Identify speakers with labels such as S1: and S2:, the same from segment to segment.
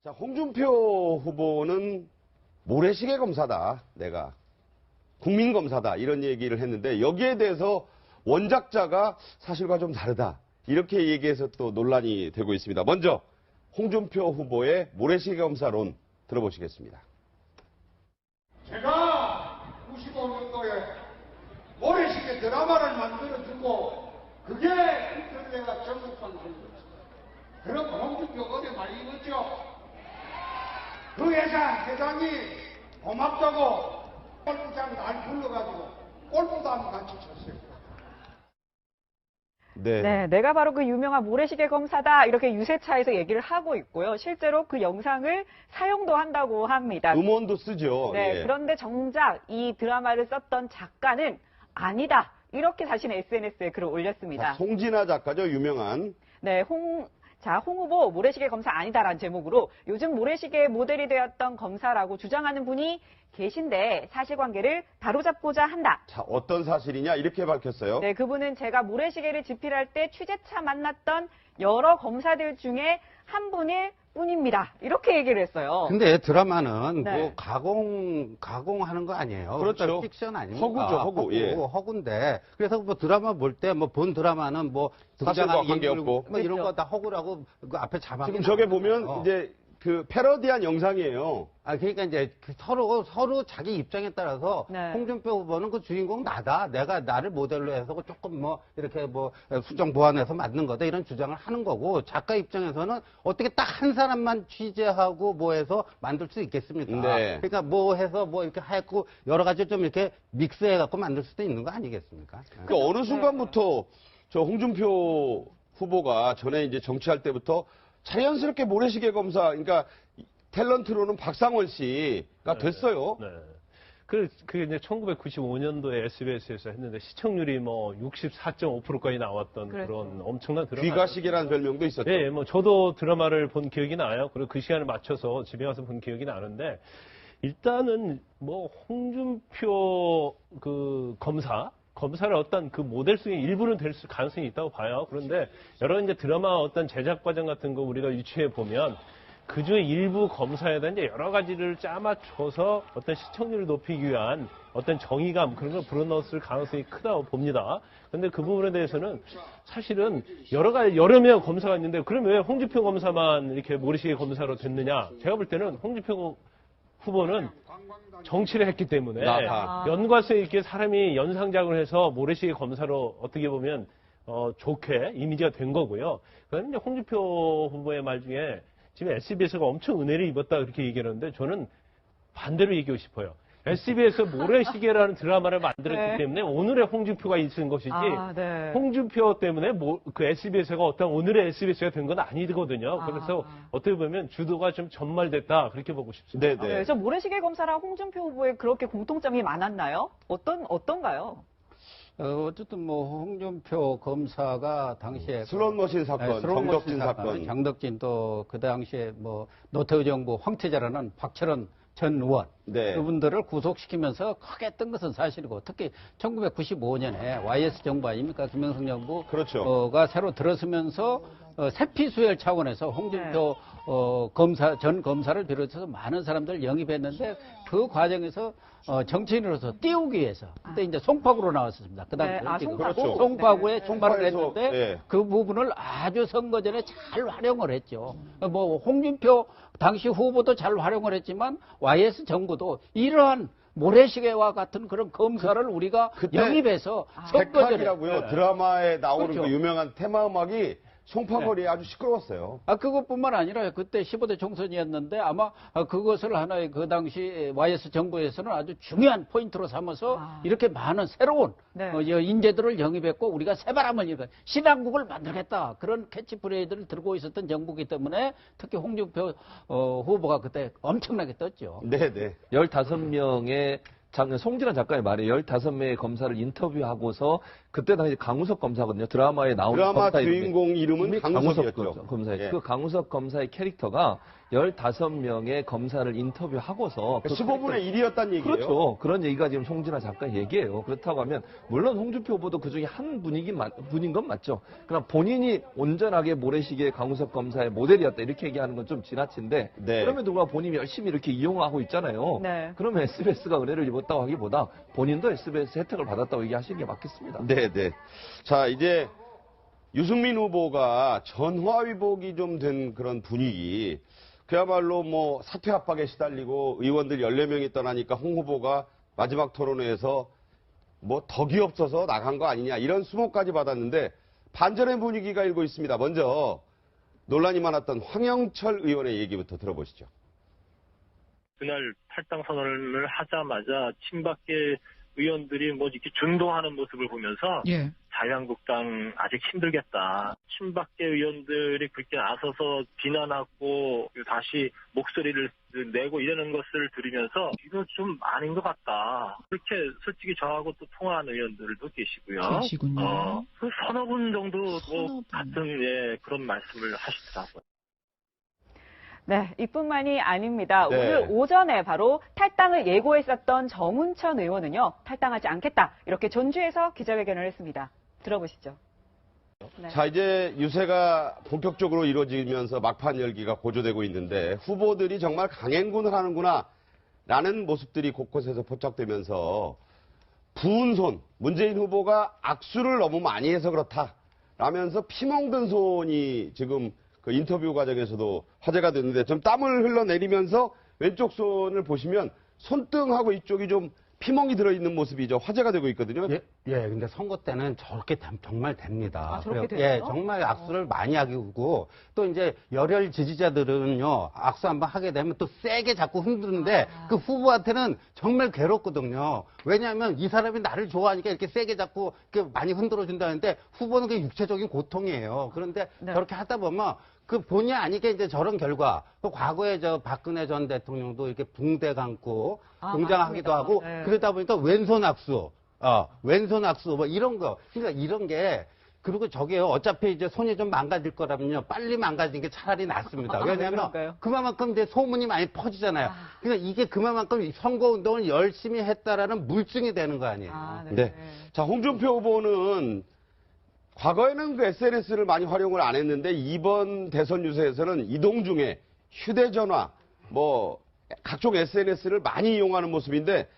S1: 자, 홍준표 후보는 모래시계 검사다. 내가 국민검사다. 이런 얘기를 했는데 여기에 대해서 원작자가 사실과 좀 다르다. 이렇게 얘기해서 또 논란이 되고 있습니다. 먼저 홍준표 후보의 모래시계 검사론 들어보시겠습니다.
S2: 제가 95년도에 모래시계 드라마를 만들어주고 그게 인터넷가 전국방송이었습니다. 그럼 홍준표 어디 많이 입었죠? 그 회장이 고맙다고 골프장 날 불러가지고 골프도 한번 같이 쳤어요.
S3: 네, 내가 바로 그 유명한 모래시계 검사다 이렇게 유세차에서 얘기를 하고 있고요. 실제로 그 영상을 사용도 한다고 합니다.
S1: 음원도 쓰죠.
S3: 네,
S1: 예.
S3: 그런데 정작 이 드라마를 썼던 작가는 아니다. 이렇게 자신의 SNS에 글을 올렸습니다.
S1: 송진아 작가죠. 유명한.
S3: 네, 홍 후보 모래시계 검사 아니다라는 제목으로 요즘 모래시계 모델이 되었던 검사라고 주장하는 분이 계신데 사실관계를 바로잡고자 한다.
S1: 자, 어떤 사실이냐 이렇게 밝혔어요.
S3: 네, 그분은 제가 모래시계를 집필할 때 취재차 만났던 여러 검사들 중에 한 분일 뿐입니다. 이렇게 얘기를 했어요.
S4: 근데 드라마는
S3: 네.
S4: 뭐 가공하는 거 아니에요.
S1: 그렇죠.
S4: 그러니까 픽션 아닙니까?
S1: 허구죠, 허구. 예.
S4: 허구인데. 그래서 뭐 드라마 볼 때 뭐 본 드라마는 뭐
S1: 사실과
S4: 등장하는
S1: 관계없고.
S4: 뭐 이런
S3: 그렇죠.
S4: 거 다 허구라고 그 앞에 자막이
S1: 지금 저게 보면
S4: 나와요.
S1: 이제 그 패러디한 영상이에요.
S4: 그러니까 이제 서로 자기 입장에 따라서
S3: 네.
S4: 홍준표 후보는 그 주인공 나다. 내가 나를 모델로 해서 조금 뭐 이렇게 뭐 수정 보완해서 만든 거다. 이런 주장을 하는 거고 작가 입장에서는 어떻게 딱 한 사람만 취재하고 뭐 해서 만들 수 있겠습니까?
S1: 네.
S4: 그러니까 뭐 해서 뭐 이렇게 하고 여러 가지 좀 이렇게 믹스해 갖고 만들 수도 있는 거 아니겠습니까?
S1: 그 어느 순간부터 저 홍준표 후보가 전에 이제 정치할 때부터 자연스럽게 모래시계 검사, 그러니까 탤런트로는 박상원 씨가 됐어요.
S5: 네. 그게 이제 1995년도에 SBS에서 했는데 시청률이 뭐 64.5%까지 나왔던
S3: 그랬죠.
S5: 그런 엄청난 드라마.
S1: 귀가시계라는 별명도 있었죠.
S5: 예, 뭐 저도 드라마를 본 기억이 나요. 그리고 그 시간을 맞춰서 집에 가서 본 기억이 나는데 일단은 뭐 홍준표 그 검사를 어떤 그 모델 중에 일부는 될 가능성이 있다고 봐요. 그런데 여러 이제 드라마 어떤 제작 과정 같은 거 우리가 유추해 보면 그 중에 일부 검사에다 이제 여러 가지를 짜맞춰서 어떤 시청률을 높이기 위한 어떤 정의감 그런 걸 불어넣었을 가능성이 크다고 봅니다. 그런데 그 부분에 대해서는 사실은 여러 명 검사가 있는데 그러면 왜 홍준표 검사만 이렇게 모래시계 검사로 됐느냐? 제가 볼 때는 홍준표 후보는 정치를 했기 때문에 연관성 있게 사람이 연상작을 해서 모래시계 검사로 어떻게 보면 좋게 이미지가 된 거고요. 그런데 이제 홍준표 후보의 말 중에 지금 SBS가 엄청 은혜를 입었다 그렇게 얘기하는데 저는 반대로 얘기하고 싶어요. SBS에서 모래시계라는 드라마를 만들었기
S3: 네.
S5: 때문에 오늘의 홍준표가 있은 것이지
S3: 네.
S5: 홍준표 때문에 그 SBS가 어떤 오늘의 SBS가 된 건 아니거든요. 그래서 어떻게 보면 주도가 좀 전말됐다 그렇게 보고 싶습니다.
S1: 네네.
S3: 그래서 모래시계 검사랑 홍준표 후보에 그렇게 공통점이 많았나요? 어떤가요?
S4: 어쨌든 뭐 홍준표 검사가 당시에
S1: 슬롯머신 사건, 정덕진 사건.
S4: 정덕진 또 그 당시에 뭐 노태우 정부 황태자라는 박철원 전 의원
S1: 네.
S4: 그분들을 구속시키면서 크게 뜬 것은 사실이고 특히 1995년에 YS 정부 아닙니까? 김영삼 정부가
S1: 그렇죠.
S4: 새로 들어서면서 세피수혈 차원에서 홍준표 전 검사를 비롯해서 많은 사람들을 영입했는데 그 과정에서 정치인으로서 띄우기 위해서 그때 이제 송파구로 나왔었습니다. 그 당시
S3: 네, 송파구?
S1: 그렇죠.
S4: 송파구에 출마를
S1: 송파에서,
S4: 했는데
S1: 예.
S4: 그 부분을 아주 선거 전에 잘 활용을 했죠. 뭐 홍준표 당시 후보도 잘 활용을 했지만 YS 정부도 이러한 모래시계와 같은 그런 검사를 우리가
S1: 그때
S4: 영입해서 선거 전에
S1: 백학이라고요. 드라마에 나오는
S4: 그렇죠.
S1: 그 유명한 테마 음악이 송파거리에 아주 시끄러웠어요.
S4: 그것뿐만 아니라 그때 15대 총선이었는데 아마 그것을 하나의 그 당시 YS 정부에서는 아주 중요한 포인트로 삼아서 이렇게 많은 새로운
S3: 네.
S4: 인재들을 영입했고 우리가 새바람을 일으켜 신한국을 만들겠다 그런 캐치프레이즈를 들고 있었던 정부이기 때문에 특히 홍준표 후보가 그때 엄청나게 떴죠.
S1: 네네.
S6: 15명의 송진아 작가의 말에 15명의 검사를 인터뷰하고서 그때 당시 강우석 검사거든요. 드라마에 나오는
S1: 드라마
S6: 검사
S1: 주인공 이름은 강우석이었죠.
S6: 검사였죠.
S1: 예.
S6: 그 강우석 검사의 캐릭터가 15명의 검사를 인터뷰하고서 그
S1: 15분의 1이었다는 얘기예요.
S6: 그렇죠. 그런 얘기가 지금 송진아 작가 얘기예요. 그렇다고 하면 물론 홍준표 후보도 그중에 한 분인 건 맞죠. 그러나 본인이 온전하게 모래시계 강우석 검사의 모델이었다 이렇게 얘기하는 건 좀 지나친데
S1: 네.
S6: 그럼에도 불구하고 본인이 열심히 이렇게 이용하고 있잖아요.
S3: 네.
S6: 그러면 SBS가 은혜를 입었다고 하기보다 본인도 SBS 혜택을 받았다고 얘기하시는 게 맞겠습니다.
S1: 네, 네. 자, 이제 유승민 후보가 전화위복이 좀 된 그런 분위기. 그야말로 뭐 사퇴 압박에 시달리고 의원들 14명이 떠나니까 홍 후보가 마지막 토론회에서 뭐 덕이 없어서 나간 거 아니냐 이런 수모까지 받았는데 반전의 분위기가 일고 있습니다. 먼저 논란이 많았던 황영철 의원의 얘기부터 들어보시죠.
S7: 그날 탈당 선언을 하자마자 친박계 의원들이 뭐 이렇게 준동하는 모습을 보면서
S8: 예.
S7: 자유한국당 아직 힘들겠다. 친박계 의원들이 그렇게 나서서 비난하고 다시 목소리를 내고 이러는 것을 들으면서 이거 좀 아닌 것 같다. 그렇게 솔직히 저하고 또 통화한 의원들도 계시고요.
S8: 계시군요.
S7: 그 서너 분 정도 뭐
S8: 서너 분.
S7: 같은 그런 말씀을 하시더라고요.
S3: 네, 이뿐만이 아닙니다.
S1: 네.
S3: 오늘 오전에 바로 탈당을 예고했었던 정운천 의원은요, 탈당하지 않겠다. 이렇게 전주에서 기자회견을 했습니다. 들어보시죠. 네.
S1: 자, 이제 유세가 본격적으로 이루어지면서 막판 열기가 고조되고 있는데 후보들이 정말 강행군을 하는구나 라는 모습들이 곳곳에서 포착되면서 부은 손, 문재인 후보가 악수를 너무 많이 해서 그렇다 라면서 피멍든 손이 지금 그 인터뷰 과정에서도 화제가 됐는데 좀 땀을 흘러내리면서 왼쪽 손을 보시면 손등하고 이쪽이 좀 피멍이 들어있는 모습이 화제가 되고 있거든요.
S9: 예, 근데 선거 때는 저렇게 정말 됩니다.
S3: 아, 저렇게
S9: 그래요.
S3: 돼요?
S9: 예, 정말 악수를 많이 하고 또 이제 열혈 지지자들은요, 악수 한번 하게 되면 또 세게 자꾸 흔드는데 그 후보한테는 정말 괴롭거든요. 왜냐하면 이 사람이 나를 좋아하니까 이렇게 세게 자꾸 이렇게 많이 흔들어 준다는데 후보는 그게 육체적인 고통이에요. 그런데
S3: 네.
S9: 저렇게 하다 보면 그 본의 아니게 이제 저런 결과, 또 과거에 박근혜 전 대통령도 이렇게 붕대 감고 등장하기도
S3: 맞습니다.
S9: 하고
S3: 네.
S9: 그러다 보니까 왼손 악수 뭐 이런 거. 그러니까 이런 게 그리고 저게요. 어차피 이제 손이 좀 망가질 거라면요. 빨리 망가지는 게 차라리 낫습니다. 왜냐하면
S3: 그런가요?
S9: 그만큼 이제 소문이 많이 퍼지잖아요. 그러니까 이게 그만큼 선거 운동을 열심히 했다라는 물증이 되는 거 아니에요.
S1: 네. 자, 홍준표 후보는 과거에는 그 SNS를 많이 활용을 안 했는데 이번 대선 유세에서는 이동 중에 휴대전화, 뭐 각종 SNS를 많이 이용하는 모습인데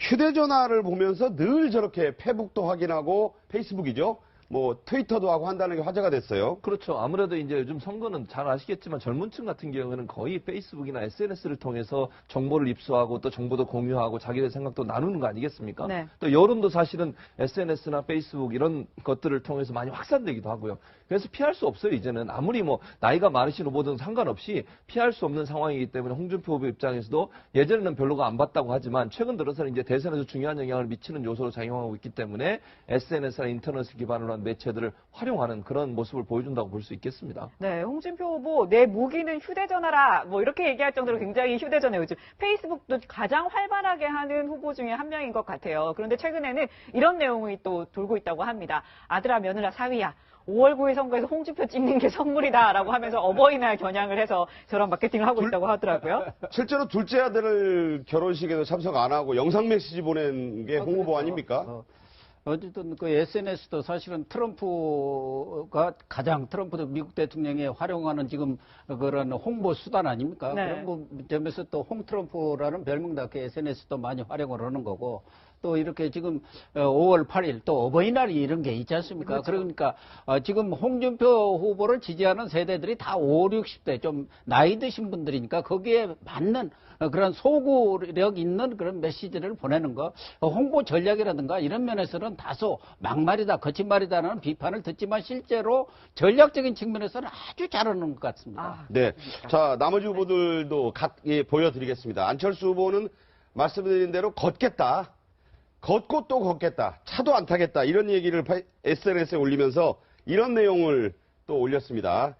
S1: 휴대전화를 보면서 늘 저렇게 페북도 확인하고 페이스북이죠. 뭐 트위터도 하고 한다는 게 화제가 됐어요.
S6: 그렇죠. 아무래도 이제 요즘 선거는 잘 아시겠지만 젊은 층 같은 경우에는 거의 페이스북이나 SNS를 통해서 정보를 입수하고 또 정보도 공유하고 자기들 생각도 나누는 거 아니겠습니까?
S3: 네.
S6: 또 여론도 사실은 SNS나 페이스북 이런 것들을 통해서 많이 확산되기도 하고요. 그래서 피할 수 없어요, 이제는. 아무리 뭐 나이가 많으신 후보든 상관없이 피할 수 없는 상황이기 때문에 홍준표 후보 입장에서도 예전에는 별로가 안 봤다고 하지만 최근 들어서는 이제 대선에서 중요한 영향을 미치는 요소로 작용하고 있기 때문에 SNS나 인터넷을 기반으로 한 매체들을 활용하는 그런 모습을 보여준다고 볼 수 있겠습니다.
S3: 네, 홍준표 후보 내 무기는 휴대전화라 뭐 이렇게 얘기할 정도로 굉장히 휴대전화 요즘 페이스북도 가장 활발하게 하는 후보 중에 한 명인 것 같아요. 그런데 최근에는 이런 내용이 또 돌고 있다고 합니다. 아들아 며느라 사위야. 5월 9일 선거에서 홍준표 찍는 게 선물이다라고 하면서 어버이날 겨냥을 해서 저런 마케팅을 하고 있다고 하더라고요.
S1: 실제로 둘째 아들 결혼식에도 참석 안 하고 영상 메시지 보낸 게 홍 후보 아닙니까?
S4: 어쨌든 그 SNS도 사실은 트럼프가 트럼프도 미국 대통령이 활용하는 지금 그런 홍보 수단 아닙니까?
S3: 네.
S4: 그런 점에서 또 홍트럼프라는 별명도 그 SNS도 많이 활용을 하는 거고 또 이렇게 지금 5월 8일 또 어버이날이 이런 게 있지 않습니까?
S3: 그렇죠.
S4: 그러니까 지금 홍준표 후보를 지지하는 세대들이 다 5, 60대 좀 나이 드신 분들이니까 거기에 맞는 그런 소구력 있는 그런 메시지를 보내는 거 홍보 전략이라든가 이런 면에서는 다소 막말이다 거친 말이다라는 비판을 듣지만 실제로 전략적인 측면에서는 아주 잘하는 것 같습니다.
S1: 네. 자, 나머지 후보들도 보여드리겠습니다. 안철수 후보는 말씀드린 대로 걷겠다. 걷고 또 걷겠다. 차도 안 타겠다. 이런 얘기를 SNS에 올리면서 이런 내용을 또 올렸습니다.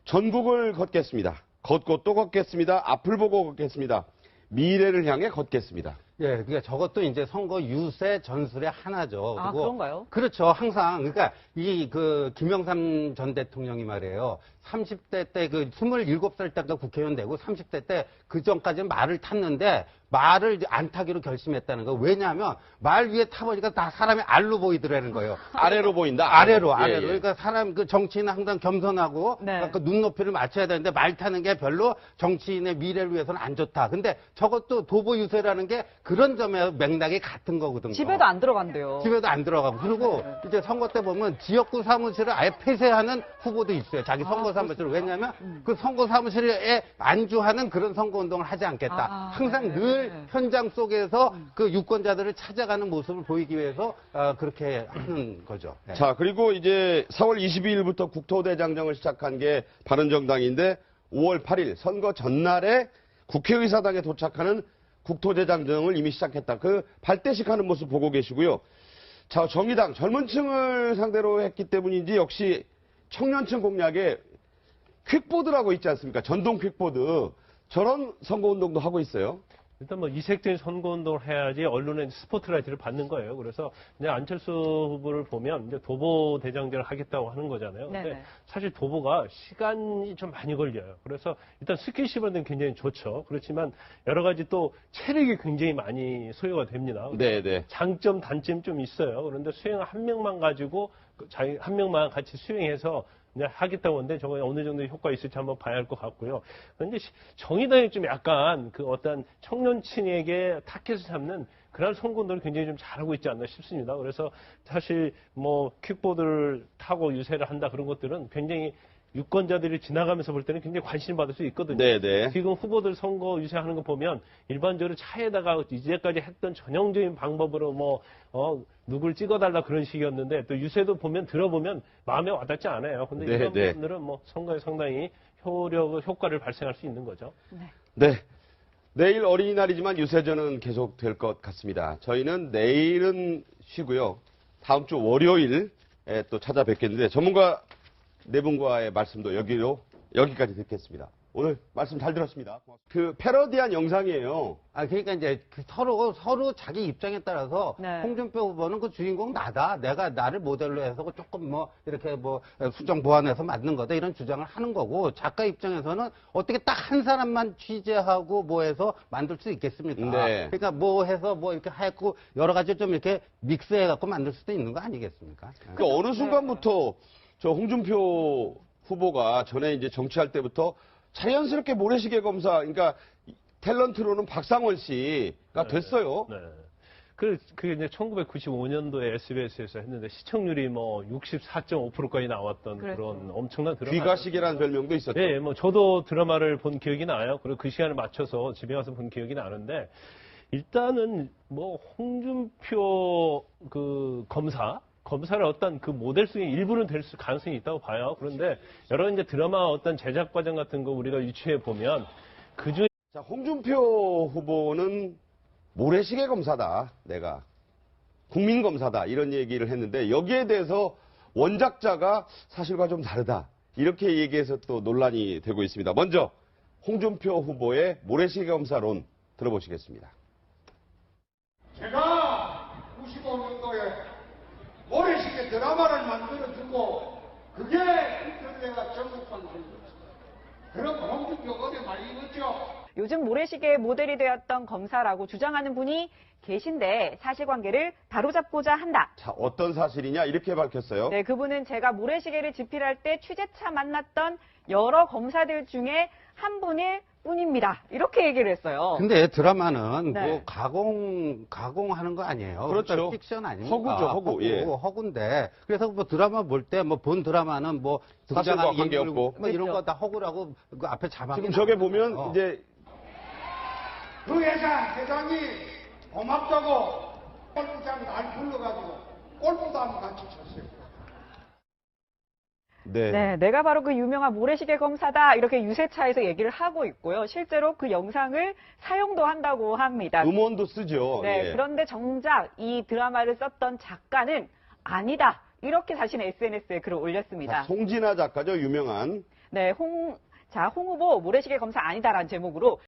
S1: 전국을 걷겠습니다. 걷고 또 걷겠습니다. 앞을 보고 걷겠습니다. 미래를 향해 걷겠습니다.
S9: 예, 그러니까 저것도 이제 선거 유세 전술의 하나죠.
S3: 아, 그런가요?
S9: 그렇죠. 항상 그러니까 이 그 김영삼 전 대통령이 말이에요. 30대 때 그 27살 때가 국회의원 되고 30대 때 그 전까지는 말을 탔는데 말을 이제 안 타기로 결심했다는 거. 왜냐하면 말 위에 타보니까 다 사람이 알로 보이더라는 거예요.
S1: 아래로 보인다.
S9: 아래로.
S1: 예, 예.
S9: 그러니까 사람, 그 정치인은 항상 겸손하고,
S3: 네.
S9: 그러니까 눈높이를 맞춰야 되는데 말 타는 게 별로 정치인의 미래를 위해서는 안 좋다. 근데 저것도 도보 유세라는 게 그런 점에 맥락이 같은 거거든요.
S3: 집에도 안 들어간대요.
S9: 집에도 안 들어가고. 그리고 이제 선거 때 보면 지역구 사무실을 아예 폐쇄하는 후보도 있어요. 자기 선거 사무실을. 왜냐하면 그 선거 사무실에 안주하는 그런 선거 운동을 하지 않겠다. 항상 늘 현장 속에서 그 유권자들을 찾아가는 모습을 보이기 위해서 그렇게 하는 거죠. 네.
S1: 자, 그리고 이제 4월 22일부터 국토대장정을 시작한 게 바른정당인데 5월 8일 선거 전날에 국회의사당에 도착하는 국토대장정을 이미 시작했다. 그 발대식 하는 모습 보고 계시고요. 자, 정의당 젊은 층을 상대로 했기 때문인지 역시 청년층 공략에 퀵보드라고 있지 않습니까? 전동 퀵보드. 저런 선거운동도 하고 있어요.
S5: 일단 뭐 이색적인 선거운동을 해야지 언론의 스포트라이트를 받는 거예요. 그래서 이제 안철수 후보를 보면 이제 도보 대장정을 하겠다고 하는 거잖아요. 근데
S3: 네네.
S5: 사실 도보가 시간이 좀 많이 걸려요. 그래서 일단 스킨십은 굉장히 좋죠. 그렇지만 여러 가지 또 체력이 굉장히 많이 소요가 됩니다.
S1: 네, 네.
S5: 장점, 단점이 좀 있어요. 그런데 수행 한 명만 가지고 자기 한 명만 같이 수행해서 이제 하겠다고 하는데 저거 어느 정도 효과가 있을지 한번 봐야 할 것 같고요. 그런데 정의당이 좀 약간 그 어떤 청년층에게 타켓을 잡는 그런 선거운동을 굉장히 좀 잘하고 있지 않나 싶습니다. 그래서 사실 뭐 퀵보드를 타고 유세를 한다 그런 것들은 굉장히 유권자들이 지나가면서 볼 때는 굉장히 관심을 받을 수 있거든요.
S1: 네네.
S5: 지금 후보들 선거 유세하는 거 보면 일반적으로 차에다가 이제까지 했던 전형적인 방법으로 누굴 찍어달라 그런 식이었는데 또 유세도 들어보면 마음에 와닿지 않아요. 근데 이런
S1: 네네.
S5: 부분들은 뭐 선거에 상당히 효과를 발생할 수 있는 거죠.
S1: 네. 내일 어린이날이지만 유세전은 계속 될 것 같습니다. 저희는 내일은 쉬고요. 다음 주 월요일에 또 찾아뵙겠는데 전문가 네 분과의 말씀도 여기까지 듣겠습니다. 오늘 말씀 잘 들었습니다. 그 패러디한 영상이에요.
S9: 그러니까 이제 서로 자기 입장에 따라서
S3: 네.
S9: 홍준표 후보는 그 주인공 나다. 나를 모델로 해서 조금 이렇게 수정 보완해서 만든 거다. 이런 주장을 하는 거고 작가 입장에서는 어떻게 딱 한 사람만 취재하고 해서 만들 수 있겠습니까?
S1: 네.
S9: 그러니까 해서 이렇게 하고 여러 가지 좀 이렇게 믹스해 갖고 만들 수도 있는 거 아니겠습니까?
S1: 그 어느 순간부터 저 홍준표 후보가 전에 이제 정치할 때부터 자연스럽게 모래시계 검사, 그러니까 탤런트로는 박상원 씨가 됐어요.
S5: 네. 그게 이제 1995년도에 SBS에서 했는데 시청률이 64.5%까지 나왔던
S3: 그랬죠.
S5: 그런 엄청난 드라마.
S1: 귀가시계라는 별명도 있었죠.
S5: 네, 저도 드라마를 본 기억이 나요. 그리고 그 시간에 맞춰서 집에 가서 본 기억이 나는데 일단은 홍준표 그 검사를 어떤 그 모델 중에 일부는 될 가능성이 있다고 봐요. 그런데 여러 이제 드라마 어떤 제작 과정 같은 거 우리가 유추해 보면 그중
S1: 자, 홍준표 후보는 모래시계 검사다. 내가 국민 검사다. 이런 얘기를 했는데 여기에 대해서 원작자가 사실과 좀 다르다. 이렇게 얘기해서 또 논란이 되고 있습니다. 먼저 홍준표 후보의 모래시계 검사론 들어보시겠습니다.
S2: 제가 95년도에 모래시계 드라마를 만들어주고 그게 인터넷가 전국방송이었습니다. 그럼 홍준표 어디 많이 입었죠?
S3: 요즘 모래시계의 모델이 되었던 검사라고 주장하는 분이 계신데 사실관계를 바로잡고자 한다.
S1: 자, 어떤 사실이냐 이렇게 밝혔어요.
S3: 네, 그분은 제가 모래시계를 집필할 때 취재차 만났던 여러 검사들 중에 한 분일 뿐입니다. 이렇게 얘기를 했어요.
S9: 근데 드라마는
S3: 네.
S9: 가공하는 거 아니에요.
S1: 그렇죠.
S9: 그러니까 픽션 아닙니까?
S1: 허구죠, 허구. 예.
S9: 허구인데. 그래서 드라마 볼 때 본 드라마는
S1: 사실과
S9: 등장하는
S1: 관계없고.
S9: 인물 이런
S3: 그렇죠.
S9: 거 다 허구라고 그 앞에 자막이
S1: 지금 저게 보면
S9: 나와요.
S1: 이제
S2: 그 회장이 고맙다고 골프장 날 불러가지고 골프도 한번 같이 쳤어요.
S3: 네, 내가 바로 그 유명한 모래시계 검사다 이렇게 유세차에서 얘기를 하고 있고요. 실제로 그 영상을 사용도 한다고 합니다.
S1: 음원도 쓰죠.
S3: 네,
S1: 예.
S3: 그런데 정작 이 드라마를 썼던 작가는 아니다. 이렇게 자신의 SNS에 글을 올렸습니다.
S1: 송진아 작가죠, 유명한.
S3: 네, 홍 후보 모래시계 검사 아니다라는 제목으로